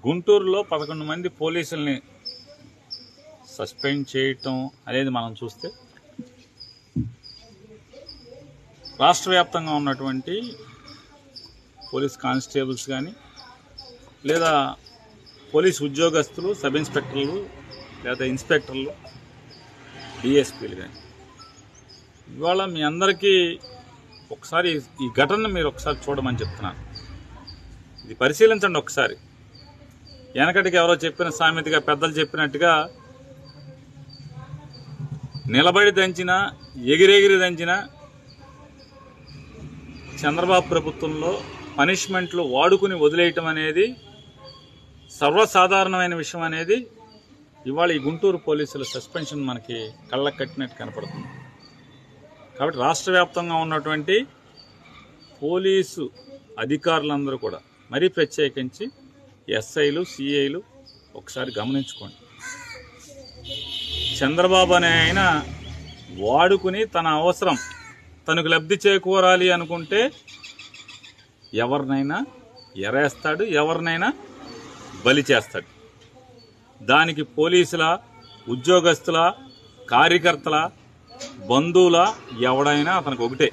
గుంటూరులో 11 మంది పోలీసుల్ని సస్పెండ్ చేయటం అనేది మనం చూస్తే రాష్ట్ర వ్యాప్తంగా ఉన్నటువంటి పోలీస్ కానిస్టేబుల్స్ కానీ లేదా పోలీస్ ఉద్యోగస్తులు, సబ్ ఇన్స్పెక్టర్లు లేదా ఇన్స్పెక్టర్లు, డిఎస్పీలు కానీ ఇవాళ మీ అందరికీ ఒకసారి ఈ ఘటనను మీరు ఒకసారి చూడమని చెప్తున్నాను. ఇది పరిశీలించండి ఒకసారి. వెనకటికి ఎవరో చెప్పిన సామెతగా పెద్దలు చెప్పినట్టుగా నిలబడి దంచినా ఎగిరెగిరి దంచినా చంద్రబాబు ప్రభుత్వంలో పనిష్మెంట్లు వాడుకుని వదిలేయటం అనేది సర్వసాధారణమైన విషయం అనేది ఇవాళ ఈ గుంటూరు పోలీసుల సస్పెన్షన్ మనకి కళ్ళకు కట్టినట్టు కనపడుతుంది. కాబట్టి రాష్ట్ర వ్యాప్తంగా ఉన్నటువంటి పోలీసు అధికారులందరూ కూడా మరీ ప్రత్యేకించి ఎస్ఐలు, సిఐలు ఒకసారి గమనించుకోండి. చంద్రబాబు అనే ఆయన వాడుకుని తన అవసరం తనకు లబ్ధి చేకూరాలి అనుకుంటే ఎవరినైనా ఎరేస్తాడు, ఎవరినైనా బలి చేస్తాడు. దానికి పోలీసుల, ఉద్యోగస్తుల, కార్యకర్తల, బంధువుల ఎవడైనా అతనికి ఒకటే.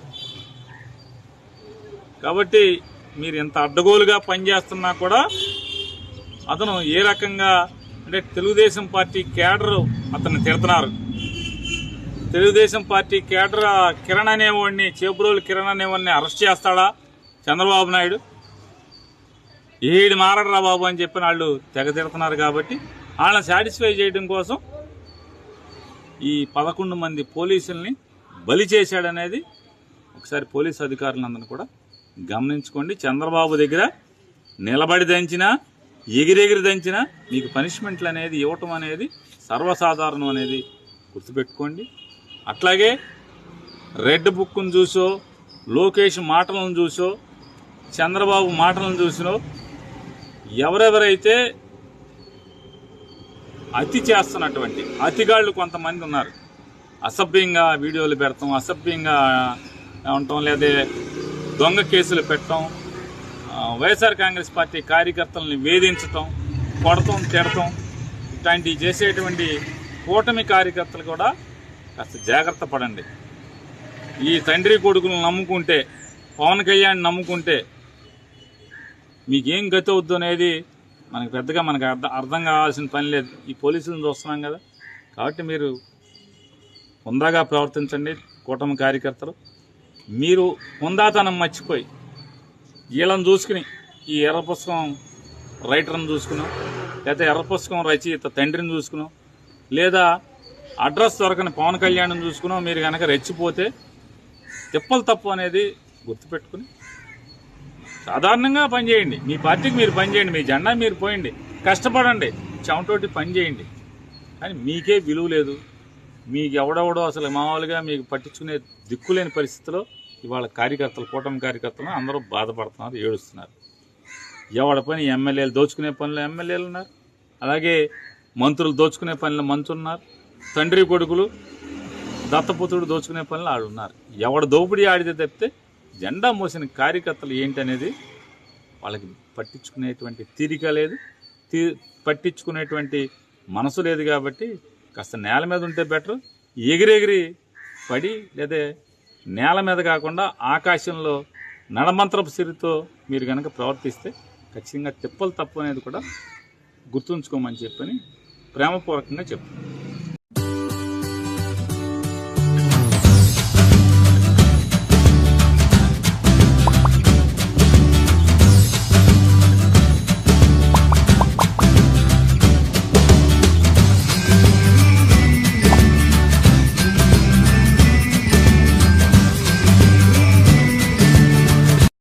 కాబట్టి మీరు ఎంత అడ్డగోలుగా పనిచేస్తున్నా కూడా అతను ఏ రకంగా అంటే తెలుగుదేశం పార్టీ కేడర్ అతన్ని తిడుతున్నారు. తెలుగుదేశం పార్టీ కేడర్ కిరణ్ అనేవాడిని, చేబ్రోలు కిరణ్ అనేవాడిని అరెస్ట్ చేస్తాడా చంద్రబాబు నాయుడు? ఏడు మారడరా బాబు అని చెప్పిన వాళ్ళు తెగ తిడుతున్నారు. కాబట్టి వాళ్ళని సాటిస్ఫై చేయడం కోసం ఈ 11 మంది పోలీసుల్ని బలి చేశాడనేది ఒకసారి పోలీసు అధికారులందరూ కూడా గమనించుకోండి. చంద్రబాబు దగ్గర నిలబడి దంచినా ఎగిరెగిరి దంచినా మీకు పనిష్మెంట్లు అనేది ఇవ్వటం అనేది సర్వసాధారణం అనేది గుర్తుపెట్టుకోండి. అట్లాగే రెడ్ బుక్ను చూసో, లోకేష్ మాటలను చూసో, చంద్రబాబు మాటలను చూసినో ఎవరెవరైతే అతి చేస్తున్నటువంటి అతిగాళ్ళు కొంతమంది ఉన్నారు. అసభ్యంగా వీడియోలు పెడతాం, అసభ్యంగా ఉండటం, లేదా దొంగ కేసులు పెట్టడం, వైఎస్ఆర్ కాంగ్రెస్ పార్టీ కార్యకర్తలను వేధించటం, కొడటం, తిడటం, ఇట్లాంటివి చేసేటువంటి కూటమి కార్యకర్తలు కూడా కాస్త జాగ్రత్త పడండి. ఈ తండ్రి కొడుకులను నమ్ముకుంటే, పవన్ కళ్యాణ్ నమ్ముకుంటే మీకేం గతి అవుద్దు అనేది మనకు పెద్దగా అర్థం కావాల్సిన పని లేదు. ఈ పోలీసులను చూస్తున్నాం కదా. కాబట్టి మీరు హుందాగా ప్రవర్తించండి. కూటమి కార్యకర్తలు మీరు హుందాతనం మర్చిపోయి వీళ్ళని చూసుకుని, ఈ ఎర్ర పుస్తకం రైటర్ని చూసుకున్నాం, లేదా ఎర్ర పుస్తకం రచయిత తండ్రిని చూసుకున్నాం, లేదా అడ్రస్ దొరకని పవన్ కళ్యాణ్ని చూసుకున్నాం మీరు కనుక రెచ్చిపోతే తిప్పలు తప్పు అనేది గుర్తుపెట్టుకుని సాధారణంగా పనిచేయండి. మీ పార్టీకి మీరు పనిచేయండి, మీ జెండా మీరు పోయండి, కష్టపడండి, చెమటోటి పని చేయండి. కానీ మీకే విలువ లేదు. మీకు ఎవడెవడో అసలు మామూలుగా మీకు పట్టించుకునే దిక్కులేని పరిస్థితిలో ఇవాళ కార్యకర్తలు, కూటమి కార్యకర్తలు అందరూ బాధపడుతున్నారు, ఏడుస్తున్నారు. ఎవడ పని ఎమ్మెల్యేలు దోచుకునే పనిలో ఎమ్మెల్యేలు ఉన్నారు, అలాగే మంత్రులు దోచుకునే పనిలో మంత్రులు ఉన్నారు, తండ్రి కొడుకులు దత్తపుత్రుడు దోచుకునే పనిలో వాళ్ళు ఉన్నారు. ఎవడ దోపిడీ ఆడితే తప్పితే జెండా మోసిన కార్యకర్తలు ఏంటనేది వాళ్ళకి పట్టించుకునేటువంటి తీరిక లేదు, పట్టించుకునేటువంటి మనసు లేదు. కాబట్టి కాస్త నేల మీద ఉంటే బెటర్. ఎగిరెగిరి పడి లేదా నేల మీద కాకుండా ఆకాశంలో నడమంత్రపు సిరితో మీరు కనుక ప్రవర్తిస్తే ఖచ్చితంగా తిప్పలు తప్పు అనేది కూడా గుర్తుంచుకోమని చెప్పని ప్రేమపూర్వకంగా చెప్తున్నాను.